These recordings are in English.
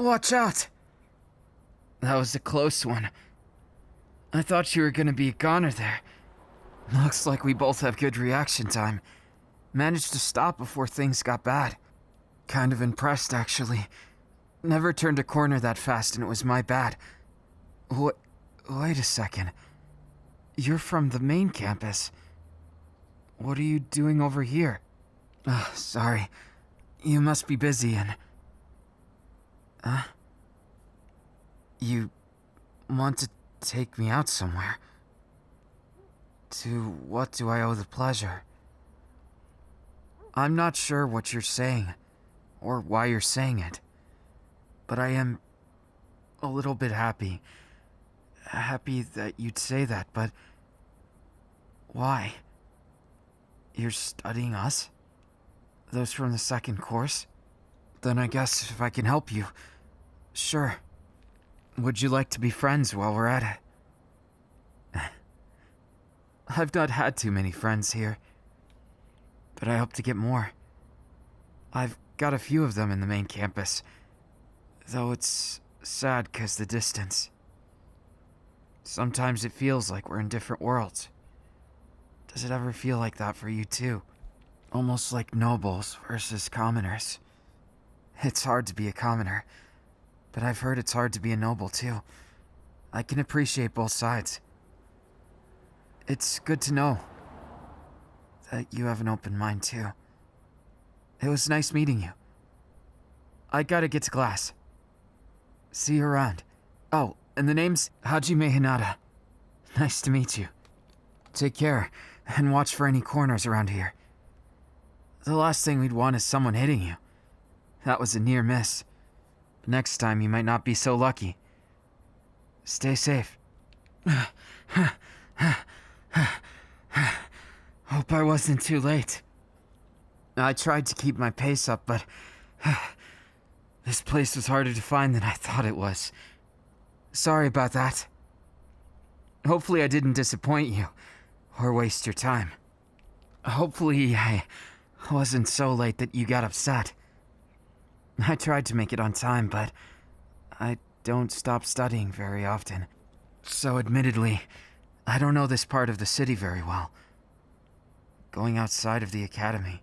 Watch out! That was a close one. I thought you were gonna be a goner there. Looks like we both have good reaction time. Managed to stop before things got bad. Kind of impressed, actually. Never turned a corner that fast, and it was my bad. Wait a second. You're from the main campus. What are you doing over here? Sorry. You must be busy and... You want to take me out somewhere? To what do I owe the pleasure? I'm not sure what you're saying, or why you're saying it, but I am a little bit happy. Happy that you'd say that, but why? You're studying us? Those from the second course? Then I guess if I can help you, sure. Would you like to be friends while we're at it? I've not had too many friends here, but I hope to get more. I've got a few of them in the main campus, though it's sad 'cause the distance. Sometimes it feels like we're in different worlds. Does it ever feel like that for you too? Almost like nobles versus commoners. It's hard to be a commoner, but I've heard it's hard to be a noble too. I can appreciate both sides. It's good to know that you have an open mind too. It was nice meeting you. I gotta get to class. See you around. Oh, and the name's Hajime Hinata. Nice to meet you. Take care, and watch for any corners around here. The last thing we'd want is someone hitting you. That was a near miss. But next time you might not be so lucky. Stay safe. Hope I wasn't too late. I tried to keep my pace up, but this place was harder to find than I thought it was. Sorry about that. Hopefully I didn't disappoint you, or waste your time. Hopefully I wasn't so late that you got upset. I tried to make it on time, but I don't stop studying very often. So admittedly, I don't know this part of the city very well. Going outside of the academy.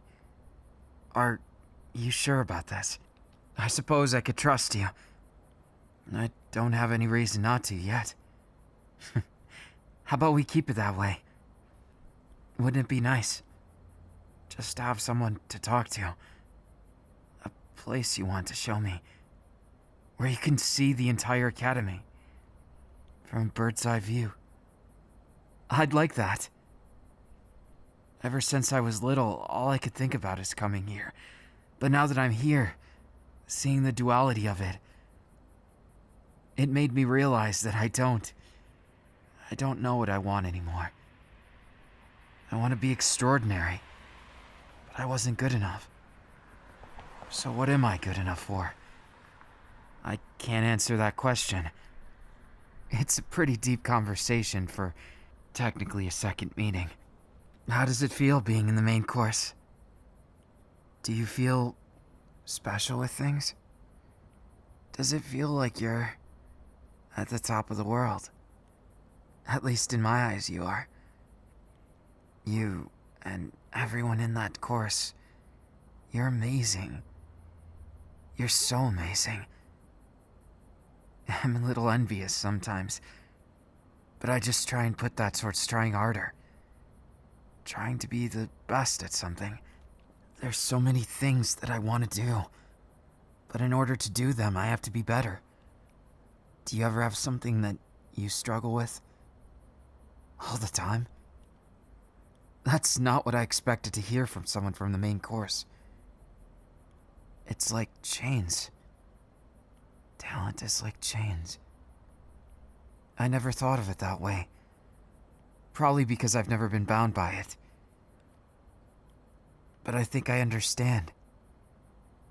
Are you sure about this? I suppose I could trust you. I don't have any reason not to yet. How about we keep it that way? Wouldn't it be nice? Just to have someone to talk to. A place you want to show me. Where you can see the entire academy. From a bird's eye view. I'd like that. Ever since I was little, all I could think about is coming here. But now that I'm here, seeing the duality of it, it made me realize that I don't know what I want anymore. I want to be extraordinary, but I wasn't good enough. So what am I good enough for? I can't answer that question. It's a pretty deep conversation for technically a second meeting. How does it feel being in the main course? Do you feel special with things? Does it feel like you're at the top of the world? At least in my eyes, you are. You and everyone in that course, you're amazing. You're so amazing. I'm a little envious sometimes, but I just try and put that towards trying harder. Trying to be the best at something. There's so many things that I want to do, but in order to do them, I have to be better. Do you ever have something that you struggle with? All the time? That's not what I expected to hear from someone from the main course. It's like chains. Talent is like chains. I never thought of it that way. Probably because I've never been bound by it. But I think I understand.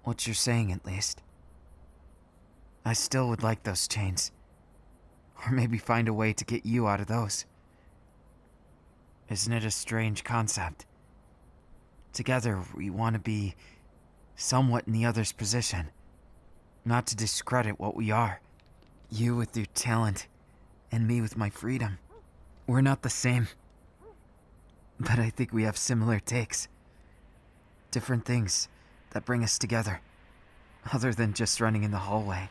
What you're saying, at least. I still would like those chains. Or maybe find a way to get you out of those. Isn't it a strange concept? Together, we want to be somewhat in the other's position. Not to discredit what we are. You with your talent, and me with my freedom. We're not the same. But I think we have similar takes. Different things that bring us together. Other than just running in the hallway.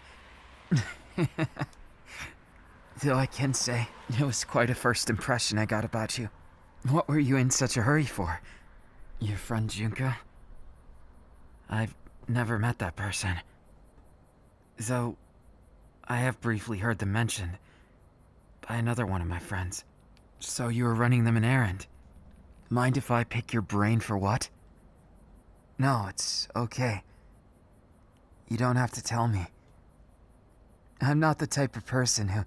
Though I can say, it was quite a first impression I got about you. What were you in such a hurry for? Your friend Junko? I've never met that person. Though, I have briefly heard them mentioned by another one of my friends. So you were running them an errand. Mind if I pick your brain for what? No, it's okay. You don't have to tell me. I'm not the type of person who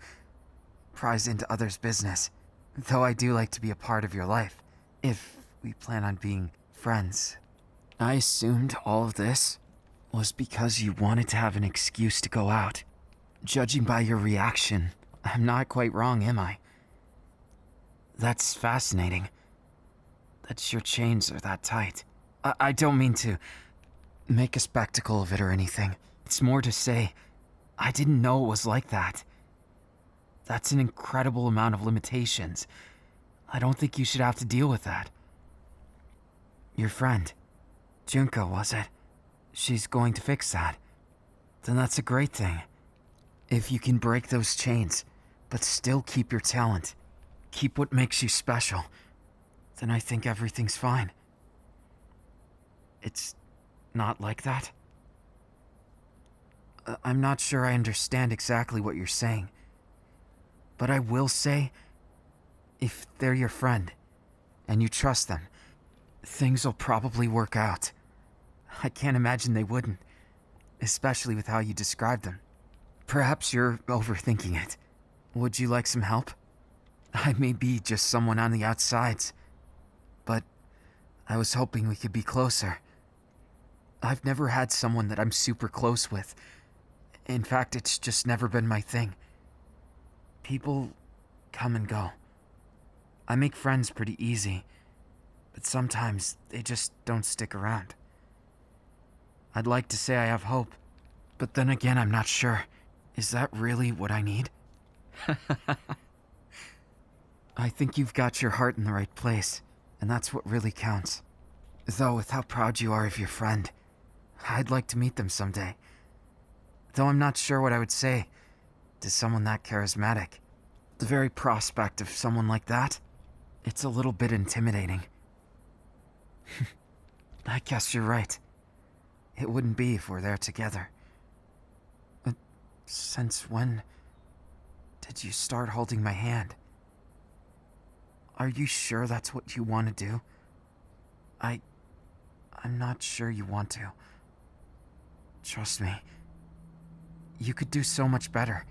pries into others' business, though I do like to be a part of your life, if we plan on being friends. I assumed all of this was because you wanted to have an excuse to go out. Judging by your reaction, I'm not quite wrong, am I? That's fascinating. That your chains are that tight. I don't mean to make a spectacle of it or anything. It's more to say, I didn't know it was like that. That's an incredible amount of limitations. I don't think you should have to deal with that. Your friend, Junko, was it? She's going to fix that. Then that's a great thing. If you can break those chains, but still keep your talent, keep what makes you special, then I think everything's fine. It's not like that? I'm not sure I understand exactly what you're saying. But I will say, if they're your friend, and you trust them, things will probably work out. I can't imagine they wouldn't, especially with how you described them. Perhaps you're overthinking it. Would you like some help? I may be just someone on the outsides, but I was hoping we could be closer. I've never had someone that I'm super close with. In fact, it's just never been my thing. People come and go. I make friends pretty easy, but sometimes they just don't stick around. I'd like to say I have hope, but then again, I'm not sure. Is that really what I need? I think you've got your heart in the right place, and that's what really counts. Though with how proud you are of your friend, I'd like to meet them someday. Though I'm not sure what I would say to someone that charismatic. The very prospect of someone like that, it's a little bit intimidating. I guess you're right. It wouldn't be if we're there together. But since when did you start holding my hand? Are you sure that's what you want to do? I'm not sure you want to. Trust me. You could do so much better.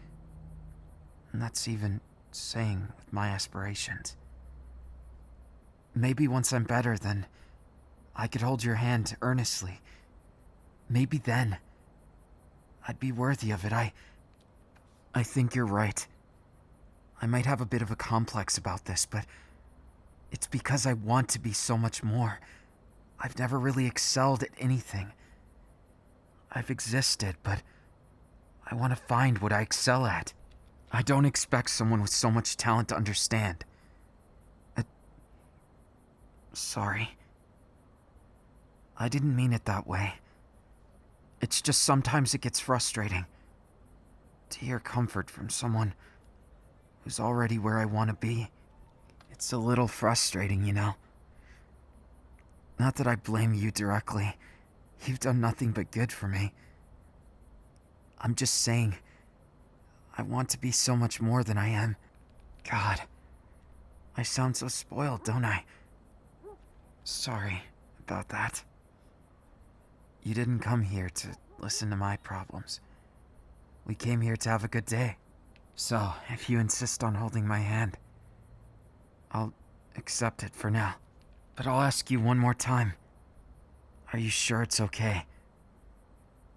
And that's even saying with my aspirations. Maybe once I'm better, then I could hold your hand earnestly. Maybe then I'd be worthy of it. I think you're right. I might have a bit of a complex about this, but it's because I want to be so much more. I've never really excelled at anything. I've existed, but I want to find what I excel at. I don't expect someone with so much talent to understand. Sorry. I didn't mean it that way. It's just sometimes it gets frustrating to hear comfort from someone who's already where I want to be. It's a little frustrating, you know. Not that I blame you directly. You've done nothing but good for me. I'm just saying, I want to be so much more than I am. God, I sound so spoiled, don't I? Sorry about that. You didn't come here to listen to my problems. We came here to have a good day. So, if you insist on holding my hand, I'll accept it for now. But I'll ask you one more time. Are you sure it's okay?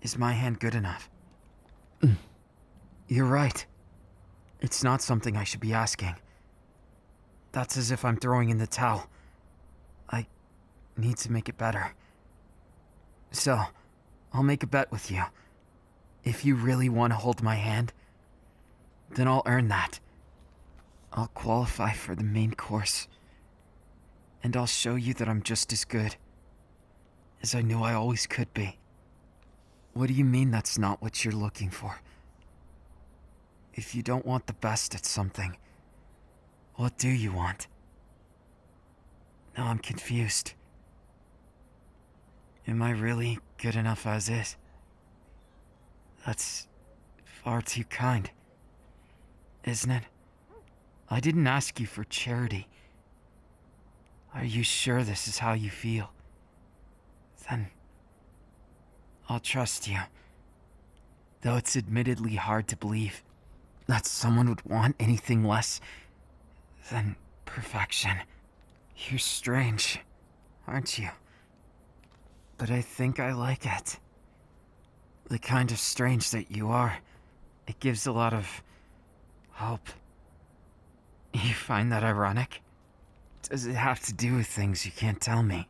Is my hand good enough? You're right. It's not something I should be asking. That's as if I'm throwing in the towel. I need to make it better. So, I'll make a bet with you. If you really want to hold my hand, then I'll earn that. I'll qualify for the main course. And I'll show you that I'm just as good as I knew I always could be. What do you mean that's not what you're looking for? If you don't want the best at something, what do you want? Now I'm confused. Am I really good enough as is? That's far too kind, isn't it? I didn't ask you for charity. Are you sure this is how you feel? Then I'll trust you. Though it's admittedly hard to believe that someone would want anything less than perfection. You're strange, aren't you? But I think I like it. The kind of strange that you are. It gives a lot of hope. You find that ironic? Does it have to do with things you can't tell me?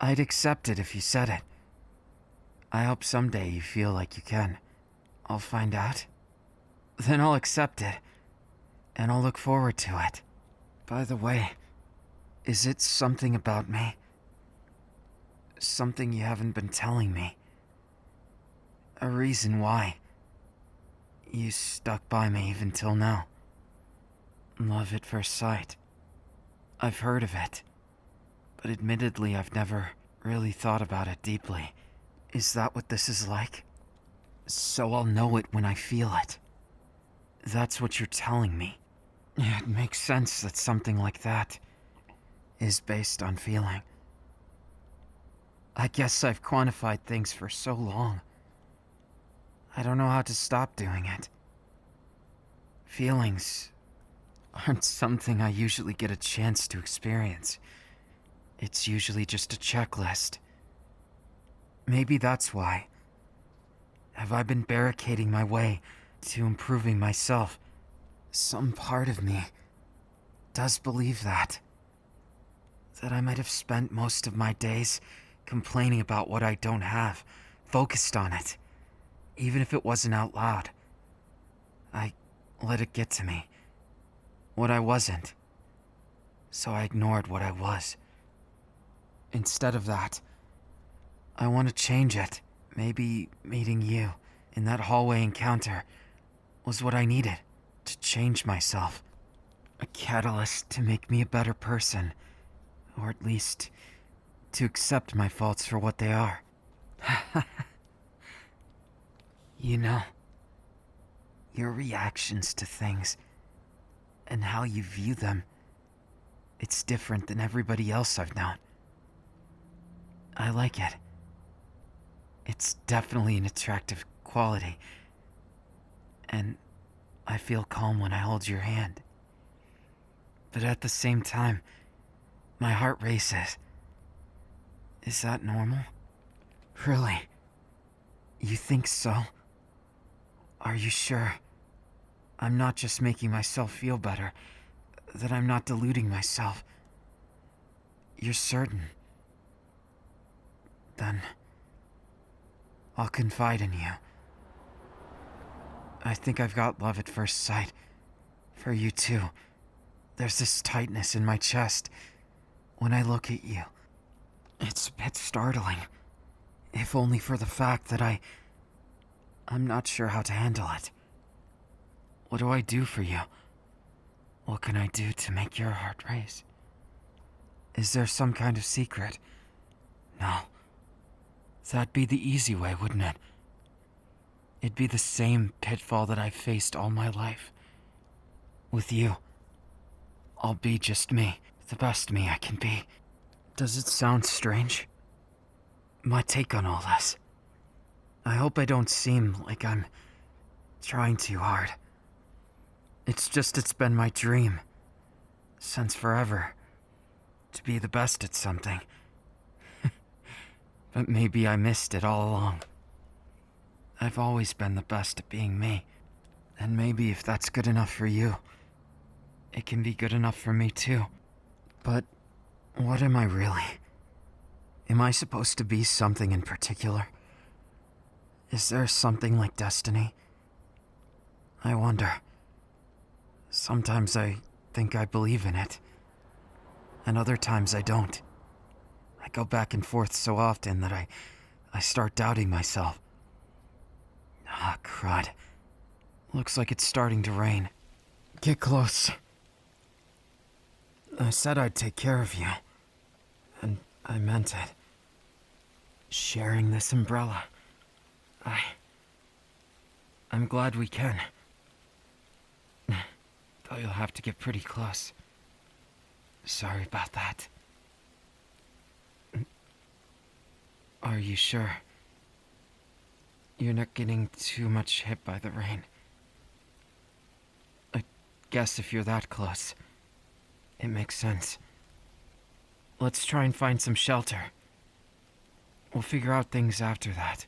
I'd accept it if you said it. I hope someday you feel like you can. I'll find out. Then I'll accept it. And I'll look forward to it. By the way, is it something about me? Something you haven't been telling me? A reason why you stuck by me even till now? Love at first sight. I've heard of it, but admittedly I've never really thought about it deeply. Is that what this is like? So I'll know it when I feel it. That's what you're telling me. It makes sense that something like that is based on feeling. I guess I've quantified things for so long. I don't know how to stop doing it. Feelings aren't something I usually get a chance to experience. It's usually just a checklist. Maybe that's why. Have I been barricading my way to improving myself? Some part of me does believe that. That I might have spent most of my days complaining about what I don't have, focused on it, even if it wasn't out loud. I let it get to me. What I wasn't. So I ignored what I was. Instead of that, I want to change it. Maybe meeting you in that hallway encounter was what I needed to change myself. A catalyst to make me a better person. Or at least to accept my faults for what they are. You know, your reactions to things and how you view them, it's different than everybody else I've known. I like it. It's definitely an attractive quality. And I feel calm when I hold your hand. But at the same time, my heart races. Is that normal? Really? You think so? Are you sure? I'm not just making myself feel better, that I'm not deluding myself. You're certain? Then I'll confide in you. I think I've got love at first sight. For you too. There's this tightness in my chest when I look at you. It's a bit startling. If only for the fact that I'm not sure how to handle it. What do I do for you? What can I do to make your heart race? Is there some kind of secret? No. That'd be the easy way, wouldn't it? It'd be the same pitfall that I've faced all my life. With you, I'll be just me, the best me I can be. Does it sound strange? My take on all this. I hope I don't seem like I'm trying too hard. It's been my dream, since forever, to be the best at something. But maybe I missed it all along. I've always been the best at being me. And maybe if that's good enough for you, it can be good enough for me too. But what am I really? Am I supposed to be something in particular? Is there something like destiny? I wonder. Sometimes I think I believe in it, and other times I don't. I go back and forth so often that I start doubting myself. Ah, crud. Looks like it's starting to rain. Get close. I said I'd take care of you, and I meant it. Sharing this umbrella. I'm glad we can. Though you'll have to get pretty close. Sorry about that. Are you sure? You're not getting too much hit by the rain? I guess if you're that close, it makes sense. Let's try and find some shelter. We'll figure out things after that.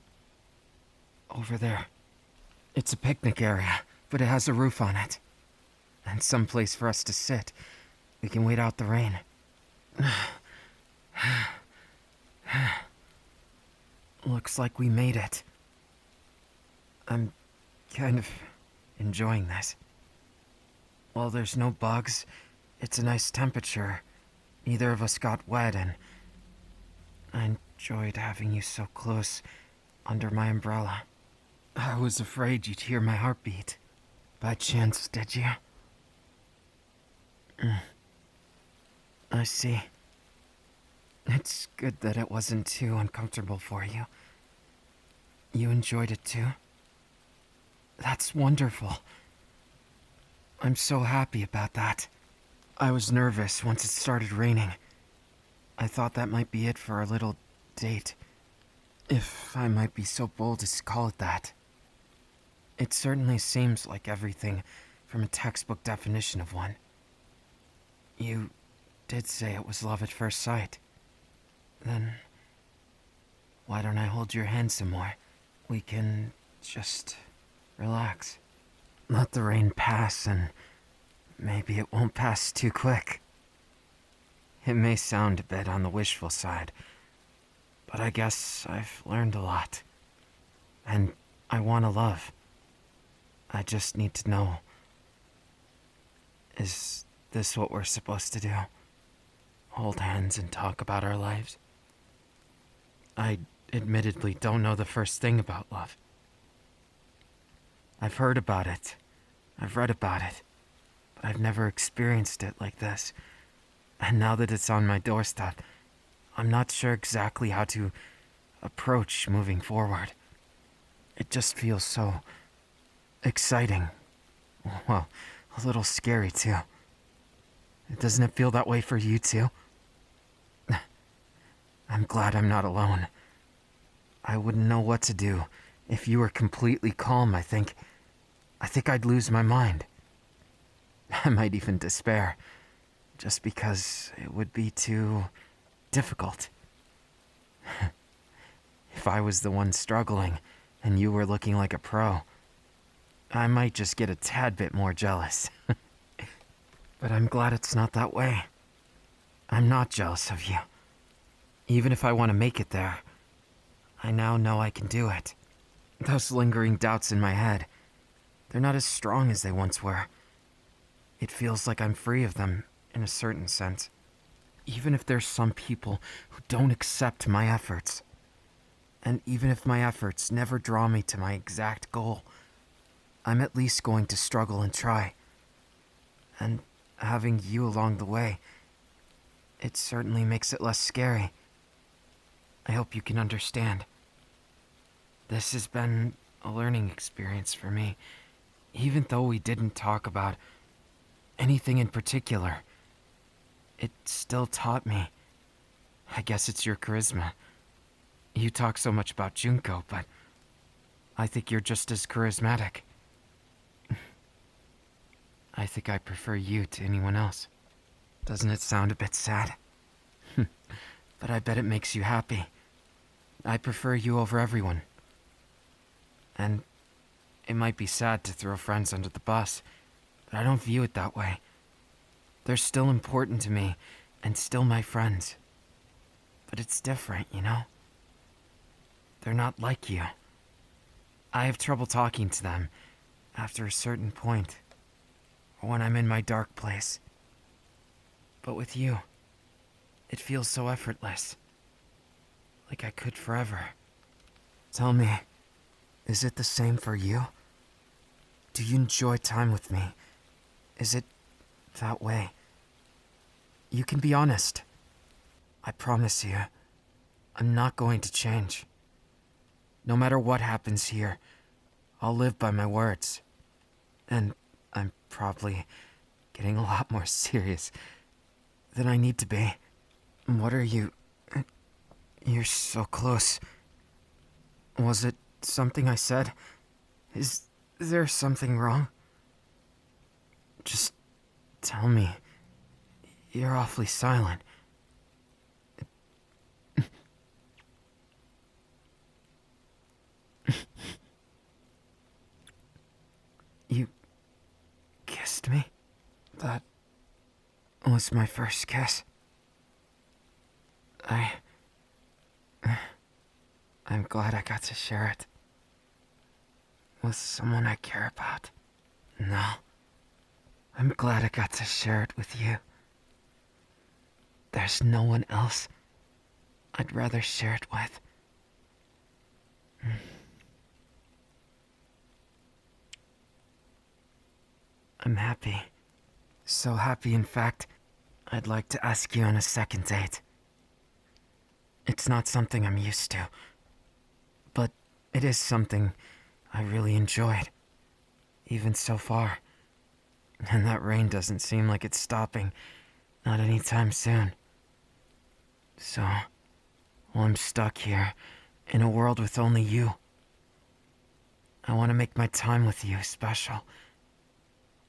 Over there. It's a picnic area, but it has a roof on it. And some place for us to sit. We can wait out the rain. Looks like we made it. I'm kind of enjoying this. While there's no bugs, it's a nice temperature. Neither of us got wet, and I enjoyed having you so close under my umbrella. I was afraid you'd hear my heartbeat. By chance, did you? I see. It's good that it wasn't too uncomfortable for you. You enjoyed it too? That's wonderful. I'm so happy about that. I was nervous once it started raining. I thought that might be it for our little date. If I might be so bold as to call it that. It certainly seems like everything from a textbook definition of one. You did say it was love at first sight. Then, why don't I hold your hand some more? We can just relax. Let the rain pass, and maybe it won't pass too quick. It may sound a bit on the wishful side, but I guess I've learned a lot. And I want to love. I just need to know. Is this what we're supposed to do? Hold hands and talk about our lives? I admittedly don't know the first thing about love. I've heard about it. I've read about it. But I've never experienced it like this. And now that it's on my doorstep, I'm not sure exactly how to approach moving forward. It just feels so exciting. Well, a little scary too. Doesn't it feel that way for you too? I'm glad I'm not alone. I wouldn't know what to do. If you were completely calm, I think I'd lose my mind. I might even despair, just because it would be too difficult. If I was the one struggling, and you were looking like a pro, I might just get a tad bit more jealous. But I'm glad it's not that way. I'm not jealous of you. Even if I want to make it there, I now know I can do it. Those lingering doubts in my head, they're not as strong as they once were. It feels like I'm free of them, in a certain sense. Even if there's some people who don't accept my efforts. And even if my efforts never draw me to my exact goal, I'm at least going to struggle and try. And having you along the way, it certainly makes it less scary. I hope you can understand. This has been a learning experience for me, even though we didn't talk about anything in particular. It still taught me. I guess it's your charisma. You talk so much about Junko, but I think you're just as charismatic. I think I prefer you to anyone else. Doesn't it sound a bit sad? But I bet it makes you happy. I prefer you over everyone. And it might be sad to throw friends under the bus, but I don't view it that way. They're still important to me, and still my friends. But it's different, you know? They're not like you. I have trouble talking to them after a certain point, or when I'm in my dark place. But with you, it feels so effortless, like I could forever. Tell me, is it the same for you? Do you enjoy time with me? Is it that way? You can be honest. I promise you, I'm not going to change. No matter what happens here, I'll live by my words. And I'm probably getting a lot more serious than I need to be. What are you... You're so close. Was it something I said? Is there something wrong? Just tell me. You're awfully silent. You kissed me? That was my first kiss. I'm glad I got to share it with someone I care about. No, I'm glad I got to share it with you. There's no one else I'd rather share it with. I'm happy. So happy, in fact, I'd like to ask you on a second date. It's not something I'm used to, but it is something I really enjoyed, even so far. And that rain doesn't seem like it's stopping, not anytime soon. So, while I'm stuck here, in a world with only you, I want to make my time with you special.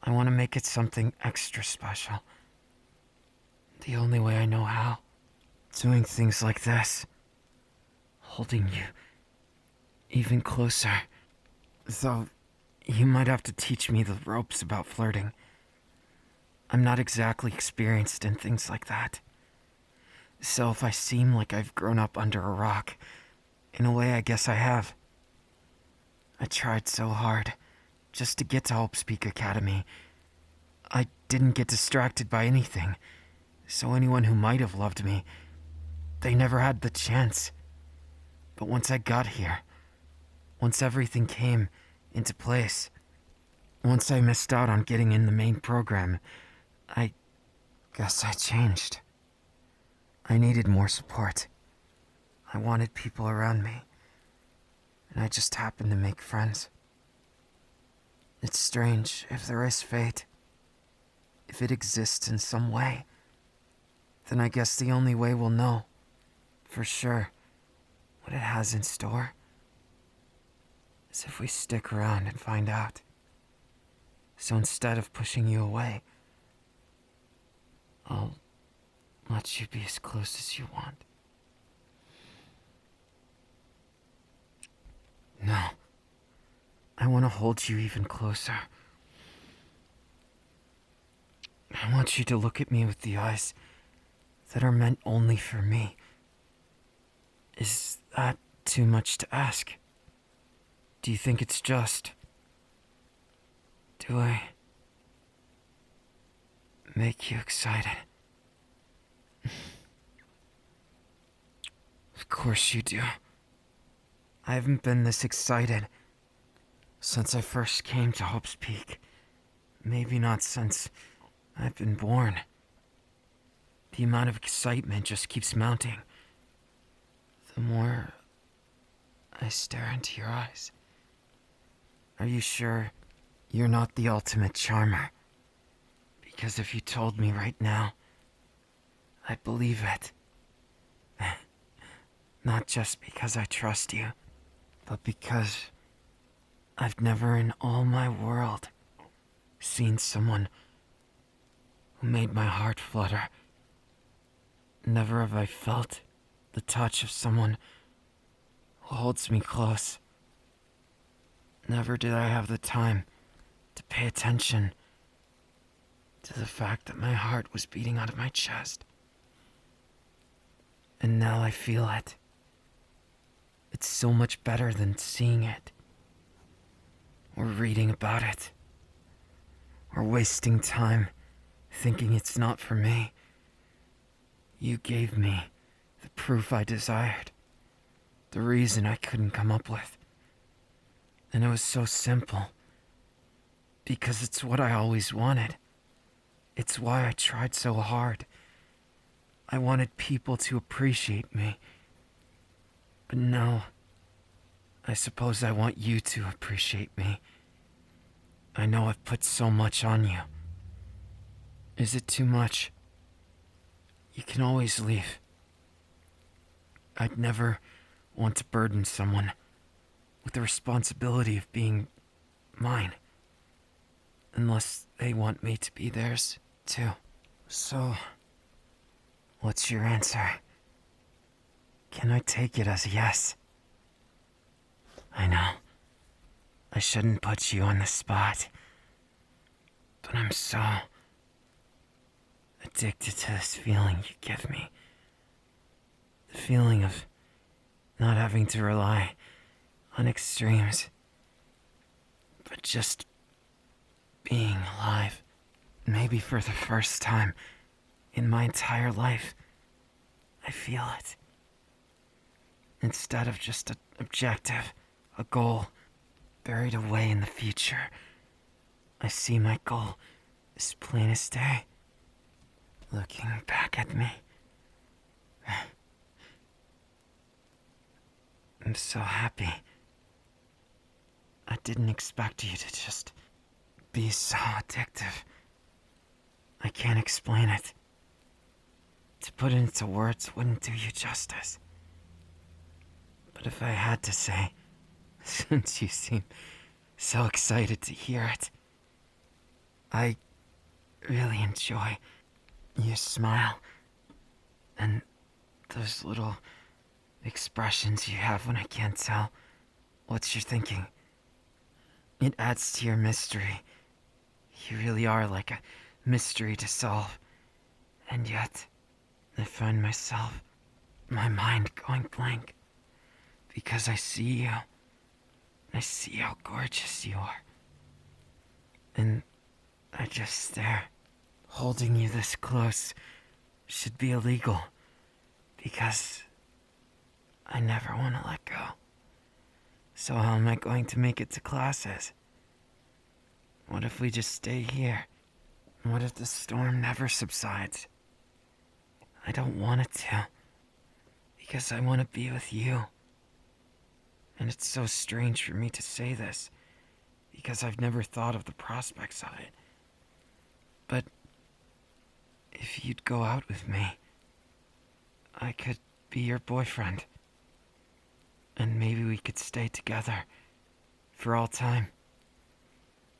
I want to make it something extra special. The only way I know how. Doing things like this. Holding you even closer. Though, you might have to teach me the ropes about flirting. I'm not exactly experienced in things like that. So if I seem like I've grown up under a rock, in a way I guess I have. I tried so hard just to get to Hope's Peak Academy. I didn't get distracted by anything, so anyone who might have loved me, they never had the chance. But once I got here, once everything came into place, once I missed out on getting in the main program, I guess I changed. I needed more support. I wanted people around me, and I just happened to make friends. It's strange if there is fate. If it exists in some way, then I guess the only way we'll know, for sure, what it has in store is if we stick around and find out. So instead of pushing you away, I'll let you be as close as you want. No. I want to hold you even closer. I want you to look at me with the eyes that are meant only for me. Is that too much to ask? Do you think it's just? Do I make you excited? Of course you do. I haven't been this excited since I first came to Hope's Peak. Maybe not since I've been born. The amount of excitement just keeps mounting. The more I stare into your eyes. Are you sure you're not the ultimate charmer? Because if you told me right now, I'd believe it. Not just because I trust you, but because I've never in all my world seen someone who made my heart flutter. Never have I felt the touch of someone who holds me close. Never did I have the time to pay attention to the fact that my heart was beating out of my chest. And now I feel it. It's so much better than seeing it. reading about it, or wasting time thinking it's not for me. You gave me the proof I desired, the reason I couldn't come up with. And it was so simple, because it's what I always wanted. It's why I tried so hard. I wanted people to appreciate me. But now, I suppose I want you to appreciate me. I know I've put so much on you. Is it too much? You can always leave. I'd never want to burden someone with the responsibility of being mine, unless they want me to be theirs too. So, what's your answer? Can I take it as a yes? I know, I shouldn't put you on the spot, but I'm so addicted to this feeling you give me. The feeling of not having to rely on extremes, but just being alive. Maybe for the first time in my entire life, I feel it. Instead of just an objective, a goal buried away in the future, I see my goal as plain as day, looking back at me. I'm so happy. I didn't expect you to just be so addictive. I can't explain it. To put it into words wouldn't do you justice. But if I had to say, since you seem so excited to hear it, I really enjoy your smile and those little expressions you have when I can't tell what you're thinking. It adds to your mystery. You really are like a mystery to solve. And yet, I find myself, my mind going blank. Because I see you. I see how gorgeous you are. And I just stare. Holding you this close should be illegal. Because I never want to let go. So how am I going to make it to classes? What if we just stay here? What if the storm never subsides? I don't want it to, because I want to be with you. And it's so strange for me to say this, because I've never thought of the prospects of it. But if you'd go out with me, I could be your boyfriend. And maybe we could stay together for all time.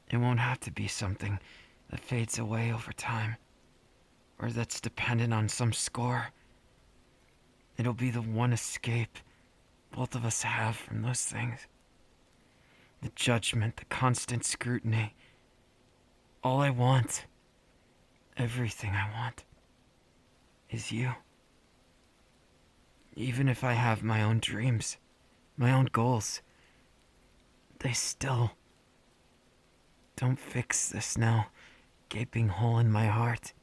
It won't have to be something that fades away over time, or that's dependent on some score. It'll be the one escape both of us have from those things. The judgment, the constant scrutiny. All I want, everything I want, is you. Even if I have my own dreams, my own goals, they still don't fix this now gaping hole in my heart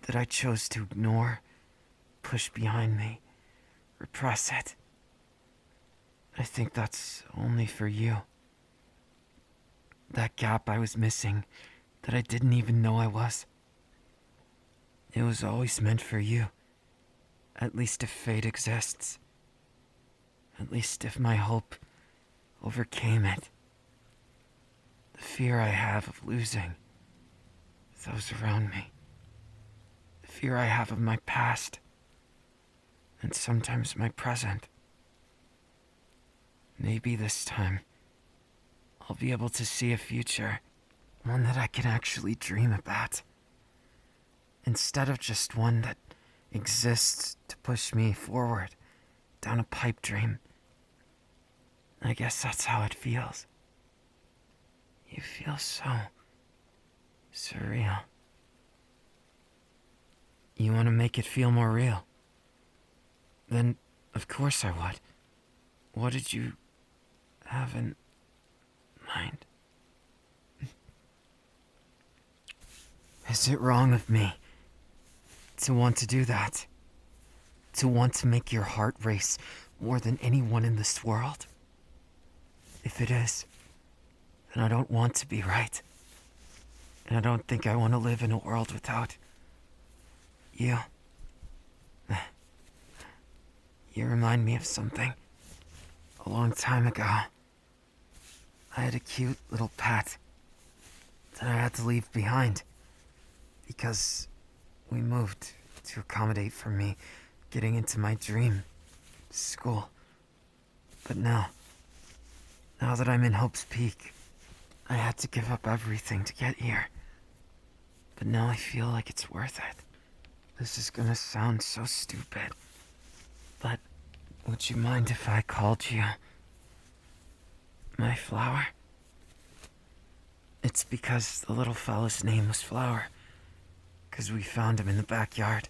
that I chose to ignore, push behind me, repress it. I think that's only for you. That gap I was missing that I didn't even know I was. It was always meant for you. At least if fate exists. At least if my hope overcame it. The fear I have of losing those around me. The fear I have of my past. And sometimes my present. Maybe this time, I'll be able to see a future, one that I can actually dream about. Instead of just one that exists to push me forward down a pipe dream. I guess that's how it feels. You feel so surreal. You want to make it feel more real? Then, of course I would. What did you have in mind? Is it wrong of me to want to do that? To want to make your heart race more than anyone in this world? If it is, then I don't want to be right. And I don't think I want to live in a world without you. You remind me of something. A long time ago, I had a cute little pet that I had to leave behind because we moved to accommodate for me getting into my dream school. But now that I'm in Hope's Peak, I had to give up everything to get here. But now I feel like it's worth it. This is gonna sound so stupid, but would you mind if I called you my flower? It's because the little fella's name was Flower, 'cause we found him in the backyard.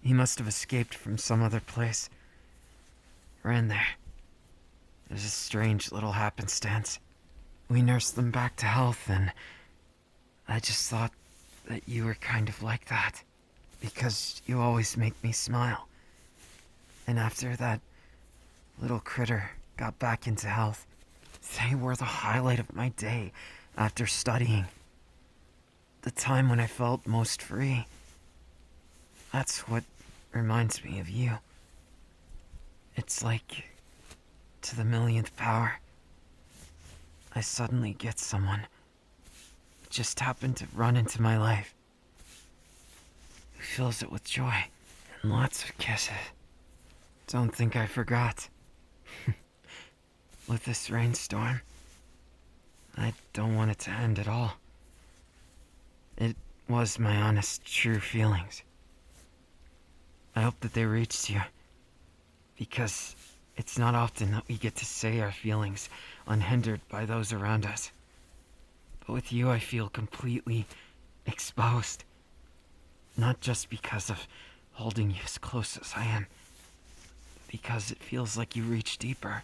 He must have escaped from some other place. Ran there. It was a strange little happenstance. We nursed them back to health, and I just thought that you were kind of like that, because you always make me smile. And after that little critter got back into health, they were the highlight of my day after studying. The time when I felt most free. That's what reminds me of you. It's like, to the millionth power, I suddenly get someone who just happened to run into my life, who fills it with joy and lots of kisses. Don't think I forgot. With this rainstorm, I don't want it to end at all. It was my honest, true feelings. I hope that they reached you, because it's not often that we get to say our feelings unhindered by those around us. But with you, I feel completely exposed. Not just because of holding you as close as I am, because it feels like you reach deeper.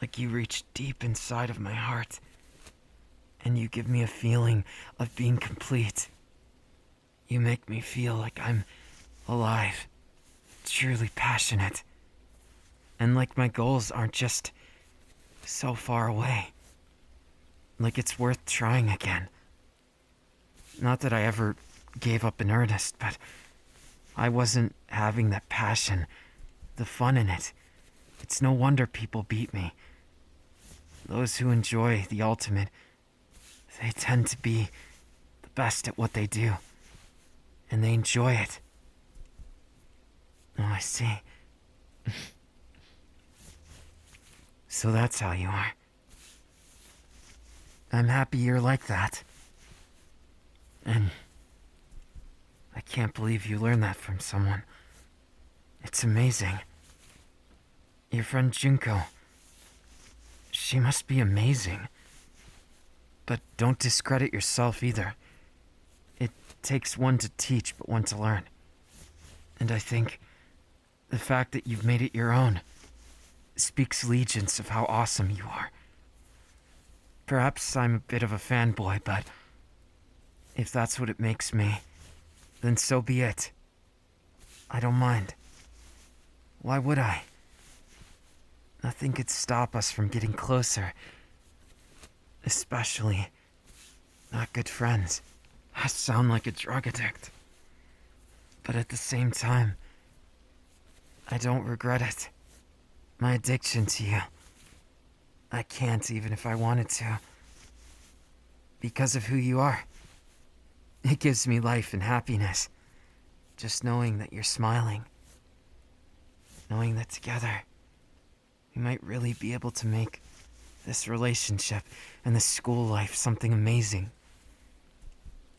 Like you reach deep inside of my heart, and you give me a feeling of being complete. You make me feel like I'm alive, truly passionate, and like my goals aren't just so far away. Like it's worth trying again. Not that I ever gave up in earnest, but I wasn't having that passion, the fun in it. It's no wonder people beat me. Those who enjoy the ultimate, they tend to be the best at what they do, and they enjoy it. Oh, I see. So that's how you are. I'm happy you're like that. And I can't believe you learned that from someone. It's amazing. Your friend Junko, she must be amazing. But don't discredit yourself either. It takes one to teach, but one to learn. And I think the fact that you've made it your own speaks legions of how awesome you are. Perhaps I'm a bit of a fanboy, but if that's what it makes me, then so be it. I don't mind. Why would I? Nothing could stop us from getting closer. Especially not good friends. I sound like a drug addict. But at the same time, I don't regret it. My addiction to you. I can't even if I wanted to. Because of who you are. It gives me life and happiness. Just knowing that you're smiling. Knowing that together, we might really be able to make this relationship and this school life something amazing.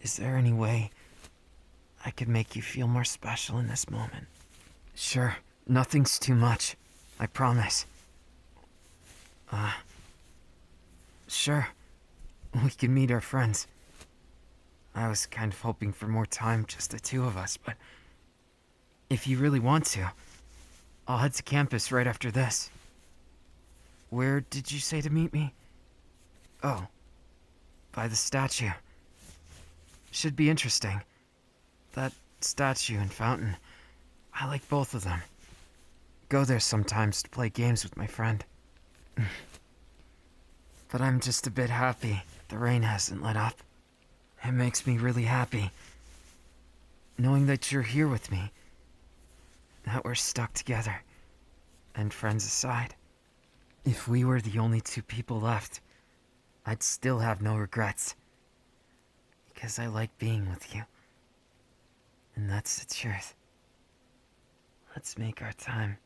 Is there any way I could make you feel more special in this moment? Sure, nothing's too much. I promise. Sure. We can meet our friends. I was kind of hoping for more time, just the two of us, but if you really want to, I'll head to campus right after this. Where did you say to meet me? Oh, by the statue. Should be interesting. That statue and fountain, I like both of them. Go there sometimes to play games with my friend. But I'm just a bit happy the rain hasn't let up. It makes me really happy. Knowing that you're here with me. That we're stuck together. And friends aside. If we were the only two people left, I'd still have no regrets. Because I like being with you. And that's the truth. Let's make our time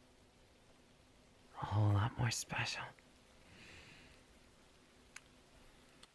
a whole lot more special.